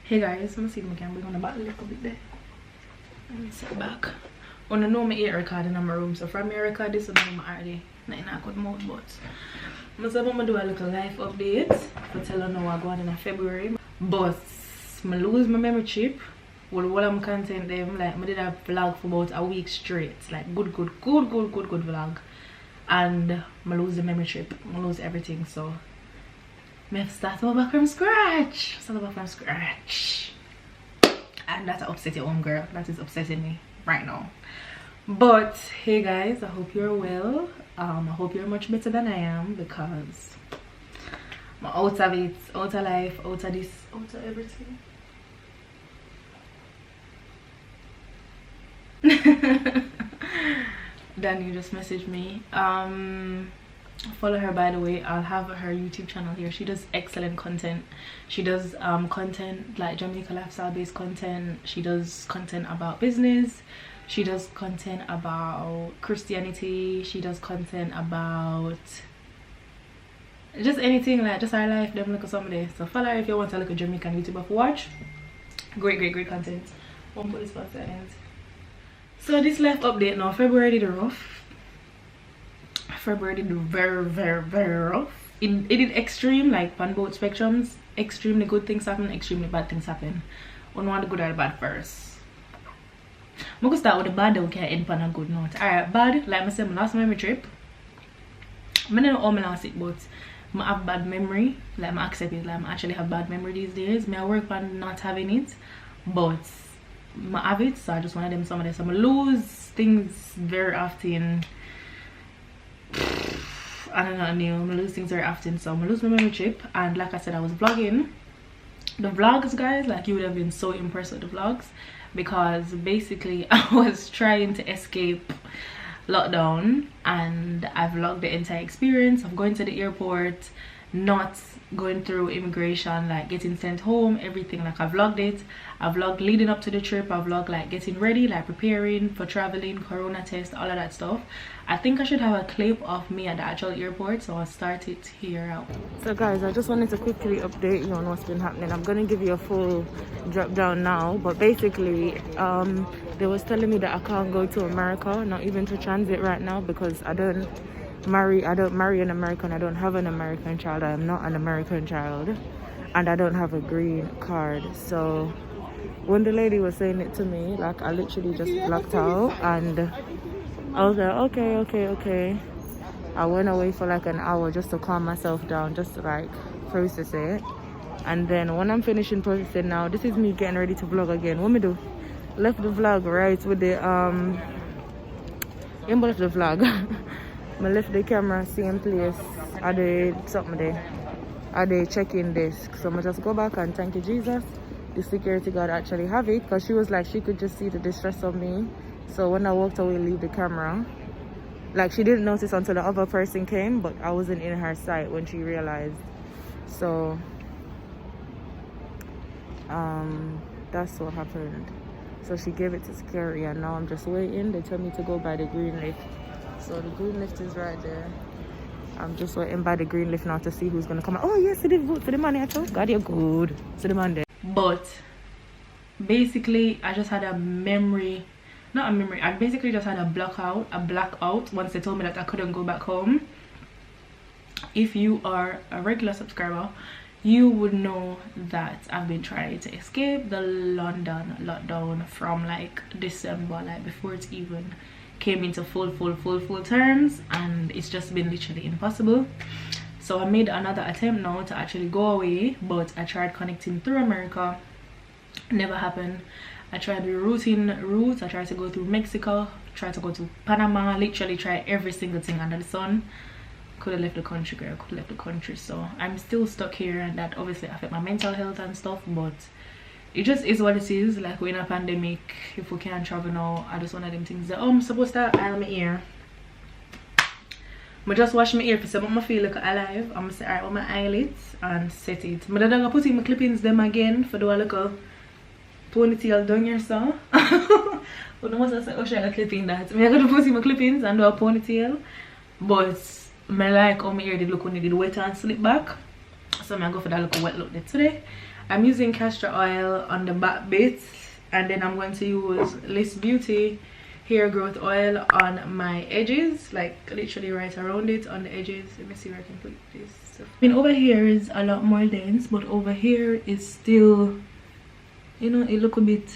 Hey guys, I'm see if I can bring on the back a little bit there. Let me sit back. I know my ear recording in my room, so from my record this one I'm already not in a good mood, but I'm gonna do a little life update to tell you now what going on in February. But I lose my memory chip. Well, while I'm content them, like I did a vlog for about a week straight. Like good vlog. And I lose the memory chip. I lose everything, so I have to start over from scratch. And that's upset your own girl. That is upsetting me right now. But hey guys, I hope you're well. I hope you're much better than I am, because I'm out of it, out of life, out of this, out of everything. Danny just messaged me. Follow her, by the way. I'll have her YouTube channel here. She does excellent content. She does content like Jamaica lifestyle based content. She does content about business. She does content about Christianity. She does content about just anything, like just our life. Them look at somebody. So follow her if you want to look at Jamaican YouTuber for watch. Great content. Won't put this past the end. So this life update now. February did rough. February did very rough. It did extreme, like on both spectrums. Extremely good things happen, extremely bad things happen. One want the good or the bad first. I'm gonna start with the bad, then we can end on a good note. Alright, bad, like I said, my last memory trip. I don't know how I lost it, but I have bad memory. Like I accept it, like I actually have bad memory these days. I work on not having it, but I have it, so I just want them some of this. So I lose things very often. I don't know, I lose things very often, so I'm gonna lose my memory chip. And like I said, I was vlogging the vlogs, guys. Like, you would have been so impressed with the vlogs, because basically I was trying to escape lockdown, and I vlogged the entire experience of going to the airport, not going through immigration, like getting sent home, everything. Like I vlogged it. I vlogged leading up to the trip. I vlogged like getting ready, like preparing for traveling, corona test, all of that stuff. I think I should have a clip of me at the actual airport, so I'll start it here out. So guys, I just wanted to quickly update you on what's been happening. I'm gonna give you a full drop down now, but basically they was telling me that I can't go to America, not even to transit right now, because I don't marry an American. I don't have an American child. I am not an American child, and I don't have a green card. So when the lady was saying it to me, like, I literally just blacked out, and I was like, okay. I went away for like an hour just to calm myself down, just to like process it. And then when I'm finishing processing now, this is me getting ready to vlog again. What me do? Left the vlog right with the left the vlog. I left the camera same place. I did something there. I did check-in desk. So I just go back and thank you, Jesus. The security guard actually have it, because she was like, she could just see the distress of me. So when I walked away, leave the camera, like, she didn't notice until the other person came, but I wasn't in her sight when she realized. So that's what happened. So she gave it to security, and now I'm just waiting. They tell me to go by the green lift. So the green lift is right there. I'm just waiting by the green lift now to see who's gonna come out. Oh yes, I did vote for the man actually. God, you're good. So the man there. But basically, I just had a memory. Not a memory. I basically just had a blackout once they told me that I couldn't go back home. If you are a regular subscriber, you would know that I've been trying to escape the London lockdown from like December, like before it even came into full terms, and it's just been literally impossible. So I made another attempt now to actually go away, but I tried connecting through America. Never happened. I tried rerouting routes. I tried to go through Mexico, tried to go to Panama, literally tried every single thing under the sun. Could have left the country, girl. Could have left the country. So I'm still stuck here, and that obviously affect my mental health and stuff, but it just is what it is. Like, we're in a pandemic. If we can't travel now, I just one of them things that, I'm supposed to oil my ear. I just wash my ear for some. I feel like alive. I'm gonna say alright with my eyelids and set it. I'm gonna put in my clippings them again for the little ponytail down here, so. But no one say, oh, should I clipping that? I'm gonna put in my clippings and do a ponytail. But I like how my ear did look when it did wet and slip back. So I'm gonna go for that little wet look there today. I'm using castor oil on the back bits, and then I'm going to use LISS Beauty hair growth oil on my edges, like literally right around it on the edges. Let me see where I can put this. I mean, over here is a lot more dense, but over here is still, you know, it look a bit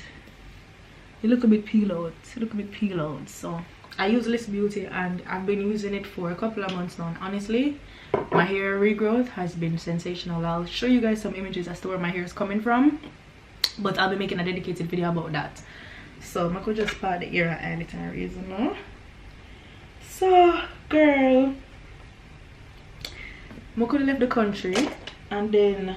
peel out. So I use LISS Beauty, and I've been using it for a couple of months now, and honestly my hair regrowth has been sensational. I'll show you guys some images as to where my hair is coming from, but I'll be making a dedicated video about that. So I could just part the ear and anytime reason now. So girl, I could have left the country, and then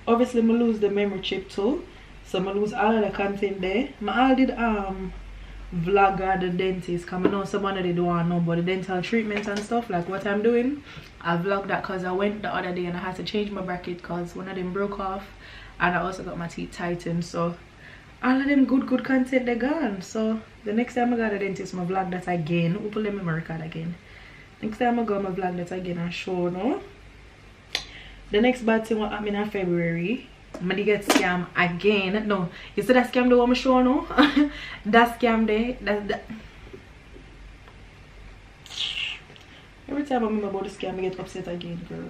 obviously I lose the memory chip too, so I lose all of the content there. I did vlog at the dentist, because I know someone they don't want to know about the dental treatments and stuff, like what I'm doing. I vlogged that because I went the other day and I had to change my bracket because one of them broke off, and I also got my teeth tightened. So all of them good content they're gone. So the next time I go to the dentist, I vlog that again. We'll put them in my record again. Next time I go, I vlog that again and show no. The next bad thing what happened in February, I'm gonna get scam again. No, you see that scam the one I show no? That scam there, that. Every time I remember about the scam, I get upset again, girl.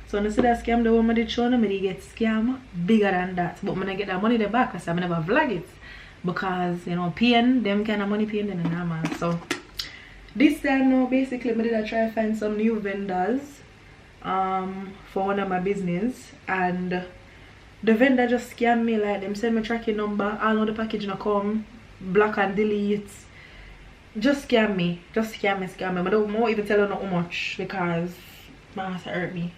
So when I see that scam the one I did show no, I get scam bigger than that. But when I get that money there back, because I never vlog it. Because, you know, paying, them kind of money paying then normal. So this time now, basically, I did try to find some new vendors for one of my business, and the vendor just scammed me. Like, them send me tracking number, I know the package not come, block and delete. Just scam me. Scam me. I don't want even tell her not how much, because my ass hurt me.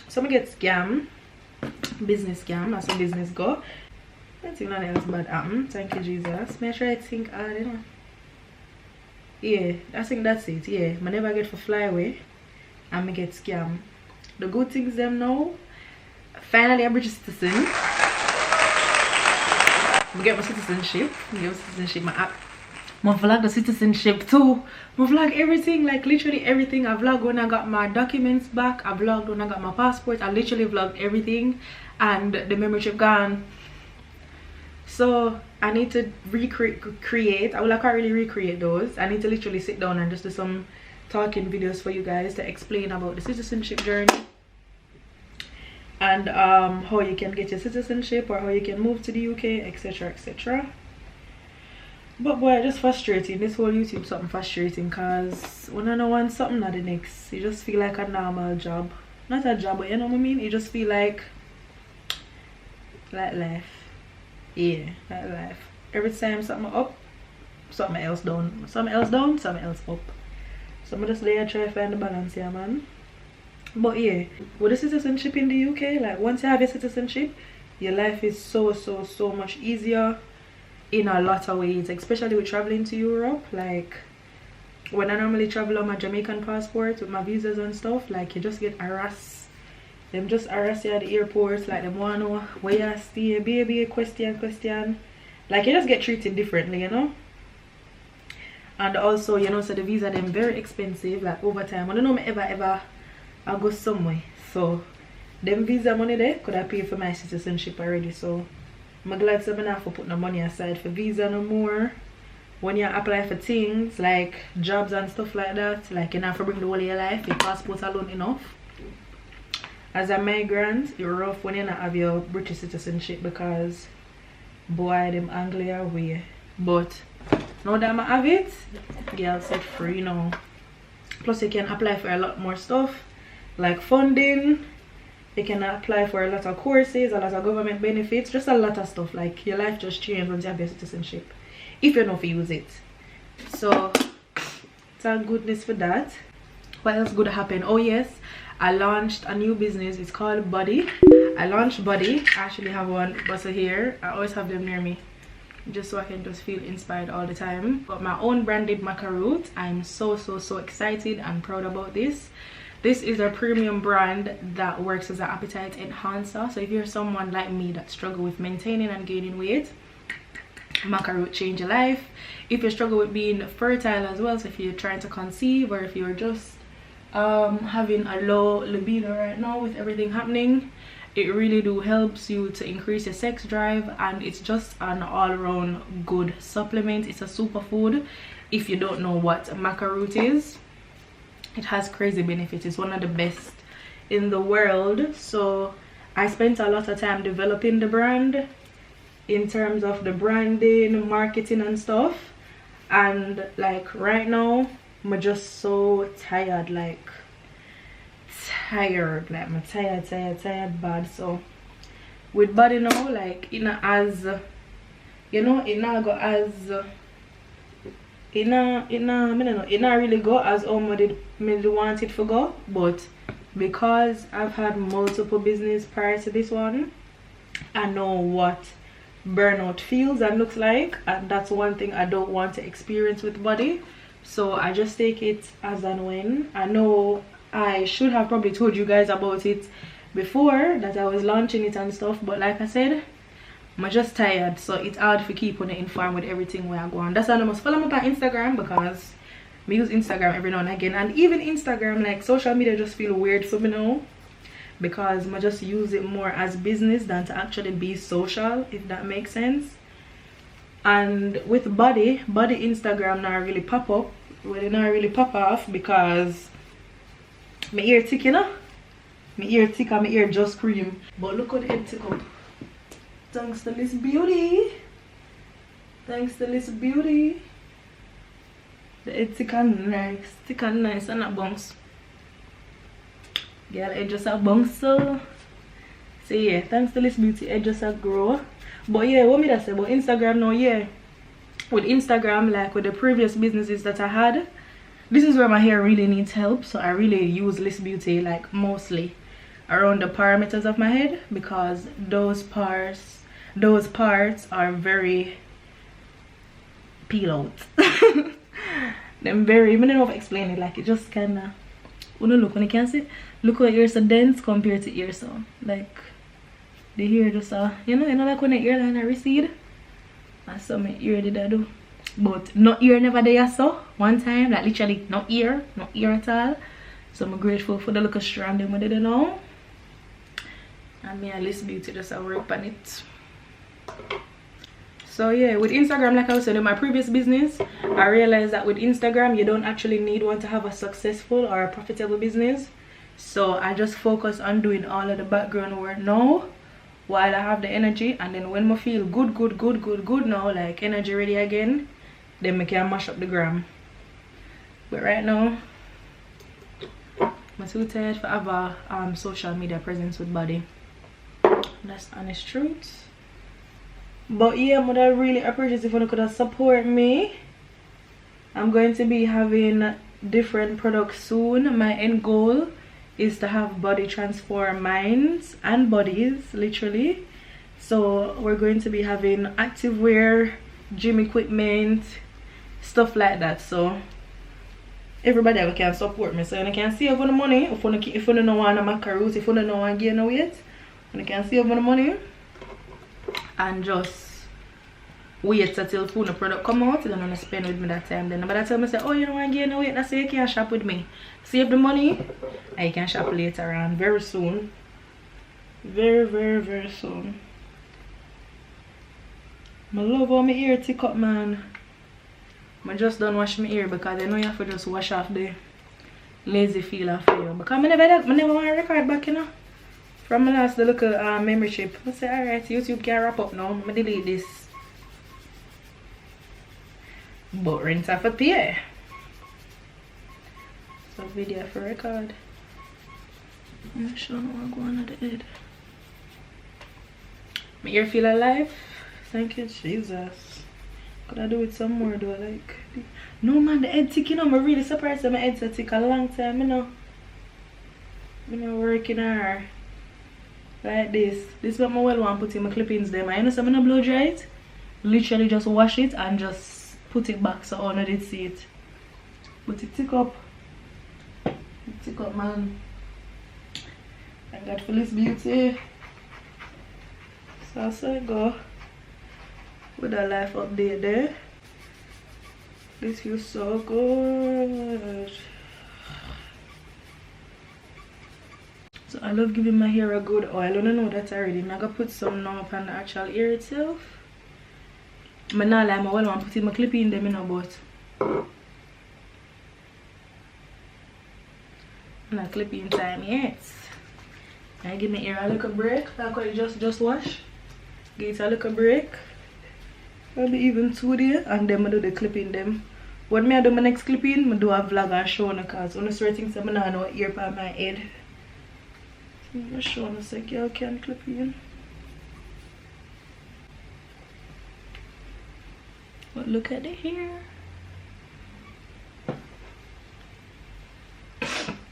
So I get scam, business scam, that's how business go. I don't think nothing else bad happen. Thank you, Jesus. May I try to think hard, you know? Yeah, I think that's it. Yeah, I never get for fly away, and I get scam. The good things them now, finally I'm British citizen. I get my citizenship. I vlog the citizenship too. I vlog everything, like literally everything. I vlog when I got my documents back. I vlogged when I got my passport. I literally vlogged everything, and the membership gone. So I need to recreate. I can't really recreate those. I need to literally sit down and just do some talking videos for you guys to explain about the citizenship journey, and how you can get your citizenship, or how you can move to the UK, etc, etc. But boy, just frustrating. This whole YouTube something frustrating, because when I know want something not the next, you just feel like a normal job. Not a job, but you know what I mean? You just feel like life. Yeah, like life. Every time something up, something else down. Something else down, something else up. So I'm just there and try to find the balance here, man. But yeah, with the citizenship in the UK, like once you have your citizenship, your life is so much easier in a lot of ways, especially with traveling to Europe. Like when I normally travel on my Jamaican passport with my visas and stuff, like you just get harassed. Them just harass you at the airports, like them want to know where you stay, baby, question. Like you just get treated differently, you know. And also, you know, so the visa them very expensive, like over time. I don't know me ever I go somewhere. So them visa money there could I pay for my citizenship already. So I'm glad so I don't have to put no money aside for visa no more. When you apply for things like jobs and stuff like that, like you don't have to bring the whole of your life, your passport alone enough. As a migrant, you're rough when you don't have your British citizenship, because boy, them Anglia way. But now that I have it, girl, set free, you know. Plus you can apply for a lot more stuff like funding. You can apply for a lot of courses, a lot of government benefits, just a lot of stuff. Like your life just changed once you have your citizenship, if you know if you use it. So thank goodness for that. What else good happen? Oh yes, I launched a new business. It's called BEAUTII. I launched BEAUTII. I actually have one bustle here. I always have them near me, just so I can just feel inspired all the time. Got my own branded macaroon. I'm so excited and proud about this. This is a premium brand that works as an appetite enhancer. So if you're someone like me that struggle with maintaining and gaining weight, macaroon change your life. If you struggle with being fertile as well, so if you're trying to conceive, or if you're just having a low libido right now with everything happening, it really do helps you to increase your sex drive, and it's just an all-around good supplement. It's a superfood. If you don't know what maca root is, it has crazy benefits. It's one of the best in the world. So I spent a lot of time developing the brand in terms of the branding, marketing and stuff, and like right now I'm just so tired, like I'm tired bad. So with body now, like it not as, you know, it not go as it not really go as how me want it to go. But because I've had multiple business prior to this one, I know what burnout feels and looks like, and that's one thing I don't want to experience with body. So I just take it as and when. I know I should have probably told you guys about it before that I was launching it and stuff, but like I said, I'm just tired, so it's hard to keep on informed with everything where I go on. That's why I must follow me on Instagram, because I use Instagram every now and again. And even Instagram, like social media, just feel weird for me now, because I just use it more as business than to actually be social, if that makes sense. And with body Instagram not really pop up, well, it not really pop off, because my ear tick, you know, my ear tick and my ear just scream. But look at the head tick up, thanks to LISS Beauty. Thanks to LISS Beauty, the head tick and nice and not bounce. Girl, it just a bounce. So yeah, thanks to LISS Beauty, it just a grow. But yeah, what me that say about Instagram now, yeah, with Instagram, like with the previous businesses that I had, this is where my hair really needs help. So I really use LISS Beauty like mostly around the perimeters of my head, because those parts are very peel out. Them very, I don't know how to explain it, like it just kinda, when you look, when you can see, look how ear so dense compared to ear so, like the hair just you know like when the earline recede, that's what my ear did I do. But no ear never there, so one time, like literally no ear at all. So I'm grateful for the little strand them I didn't know. And me and LISS Beauty just work on it. So yeah, with Instagram, like I was saying in my previous business, I realized that with Instagram you don't actually need one to have a successful or a profitable business. So I just focus on doing all of the background work now while I have the energy, and then when I feel good now, like energy ready again, then I can mash up the gram. But right now I'm too tired to have a social media presence with body. That's honest truth. But yeah, I would really appreciate if you could support me. I'm going to be having different products soon. My end goal is to have body transform minds and bodies, literally. So we're going to be having activewear, gym equipment, stuff like that. So everybody ever can support me, so you can save on the money. If you don't know want to maca root, if you don't know want to gain weight, you can save on the money and just wait until the product come out. You don't want to spend with me that time. Then by the time I say, oh, you don't want to gain weight, that's why you can shop with me. Save the money and you can shop later on, very soon. Very soon. I love how my ear tick up, man. I just don't wash my ear, because I know you have to just wash off the lazy feel of you. Because I never want to record back, you know. From my last little membership, I say, alright, YouTube can wrap up now. I delete this. But rinse off a pay. So video for record. I'm sure I'm going on the head. My ear feel alive. Thank you, Jesus. Could I do it some more though? Like, no man, the head tick, you know. I'm really surprised that my head's a tick a long time, you know. I'm working hard. Like this. This is what I well want to put in my clippings there. I know I'm gonna blow dry it. Literally just wash it and just put it back so I did see it. But it tick up. It tick up, man. I got for LISS Beauty. So I saw it go with a life update there. This feels so good. So I love giving my hair a good oil. I don't know that already. I'm gonna put some now upon the actual hair itself. I'm not like I want to put in my clip in them, you know, but I'm not clipping time yet. I give my hair a little break. Like what you just wash. Give it a little break. Maybe even 2 days, and then I do the clipping them. When I do my next clipping, I do a vlog and show on, because on the certain things I don't know what ear by my head. So I'm just showing us like y'all can clip in. But look at the hair.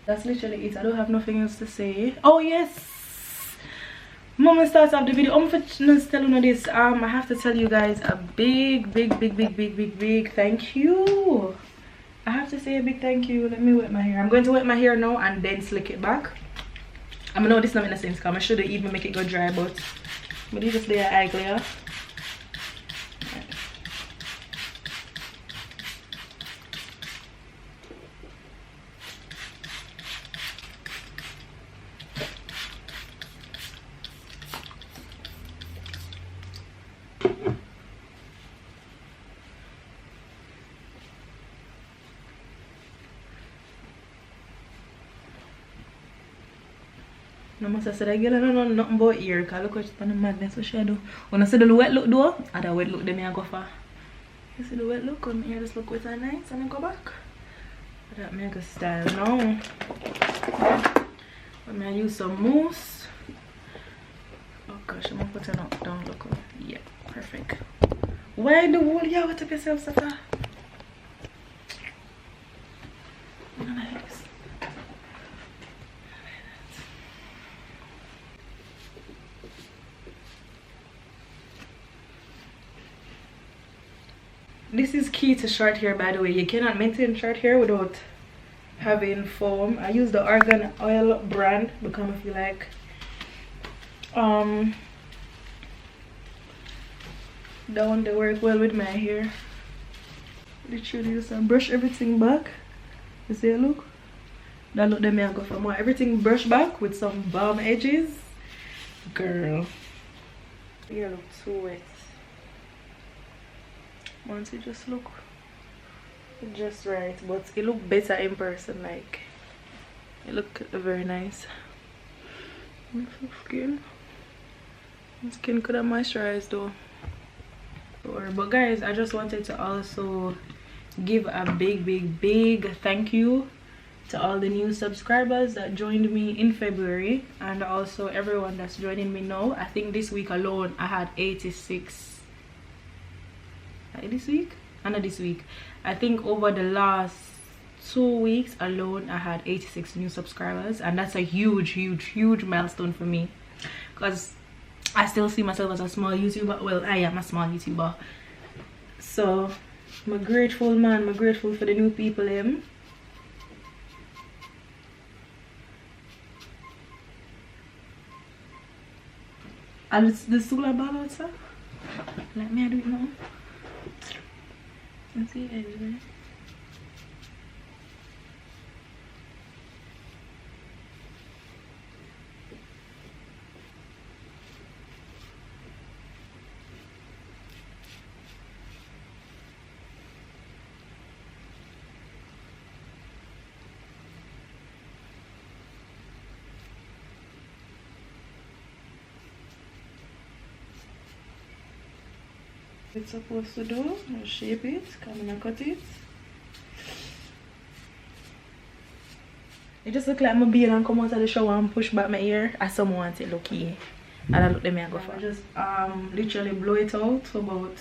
That's literally it. I don't have nothing else to say. Oh yes! Moment starts off the video. I'm gonna tell you this. I have to tell you guys a big thank you. I have to say a big thank you. Let me wet my hair. I'm going to wet my hair now and then slick it back. I know this not make sense because I should even make it go dry, but this just there eye clear. No must have said I get no nothing about ear, because look what's on the madness what she do. When I see the wet look though, and the wet look then I go for. You see the wet look, on my ear just look wet and nice, and I go back. That make a style now. But I use some mousse. Oh gosh, I'm gonna put it up down, look. Yeah, perfect. Why the whole you have to be yourself such a This is key to short hair, by the way. You cannot maintain short hair without having foam. I use the argan oil brand because I feel like that one they work well with my hair. Literally just brush everything back. You see, look, that look them I go for more. Everything brush back with some balm edges. Girl, you look too wet. Once it just look just right, but it look better in person. Like it look very nice. Skin could have moisturized though. But guys, I just wanted to also give a big thank you to all the new subscribers that joined me in February, and also everyone that's joining me now. I think this week alone I had 86. This week? Not this week. I think over the last 2 weeks alone I had 86 new subscribers, and that's a huge milestone for me, because I still see myself as a small YouTuber. Well, I am a small YouTuber, so I'm grateful, man. I'm grateful for the new people. And it's the solar ball outside. Let me do it now. Let's see it. It's supposed to do, I'll shape it, come and cut it. It just look like my beard and come out of the shower and push back my ear. As someone wants it look here. And I look let me go for. I just literally blow it out for about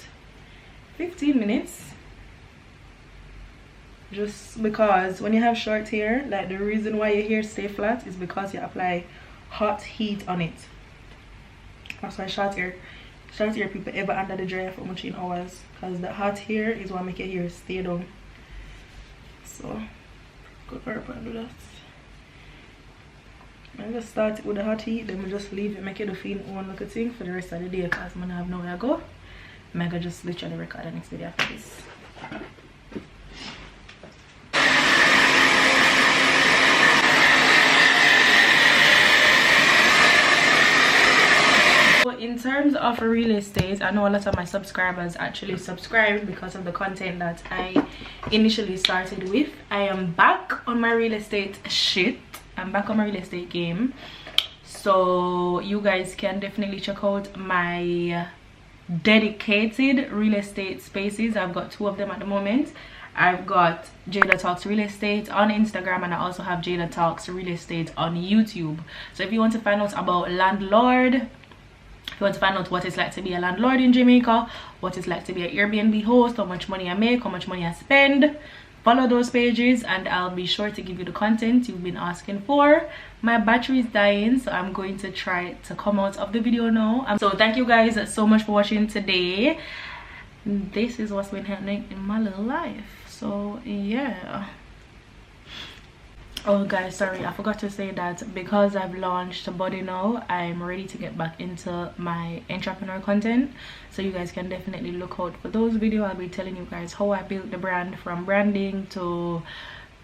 15 minutes. Just because when you have short hair, like the reason why your hair stay flat is because you apply hot heat on it. That's why short hair people ever under the dryer for much in hours, because the hot hair is what make your hair stay down. So go up and do that. I just start it with the hot heat, then we just leave it, make it do feel one little thing for the rest of the day, because I have nowhere to go. I'm gonna just literally record the next video after this. in terms of real estate, I know a lot of my subscribers actually subscribed because of the content that I initially started with. I am back on my real estate shit. I'm back on my real estate game, so you guys can definitely check out my dedicated real estate spaces. I've got 2 of them at the moment. I've got Jaydah Talks Real Estate on Instagram, and I also have Jaydah Talks Real Estate on YouTube. So if you want to find out about landlord, if you want to find out what it's like to be a landlord in Jamaica, what it's like to be an Airbnb host, how much money I make, how much money I spend, follow those pages and I'll be sure to give you the content you've been asking for. My battery is dying, so I'm going to try to come out of the video now. So thank you guys so much for watching today. This is what's been happening in my little life. So yeah. Oh guys, sorry, I forgot to say that because I've launched Body now, I'm ready to get back into my entrepreneur content. So you guys can definitely look out for those videos. I'll be telling you guys how I built the brand, from branding to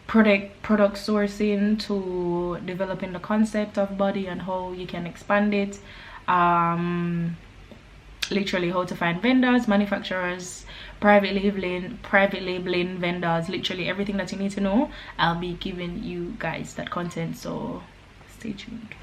product sourcing to developing the concept of Body and how you can expand it. Literally how to find vendors, manufacturers, private labeling vendors, literally everything that you need to know. I'll be giving you guys that content, so stay tuned.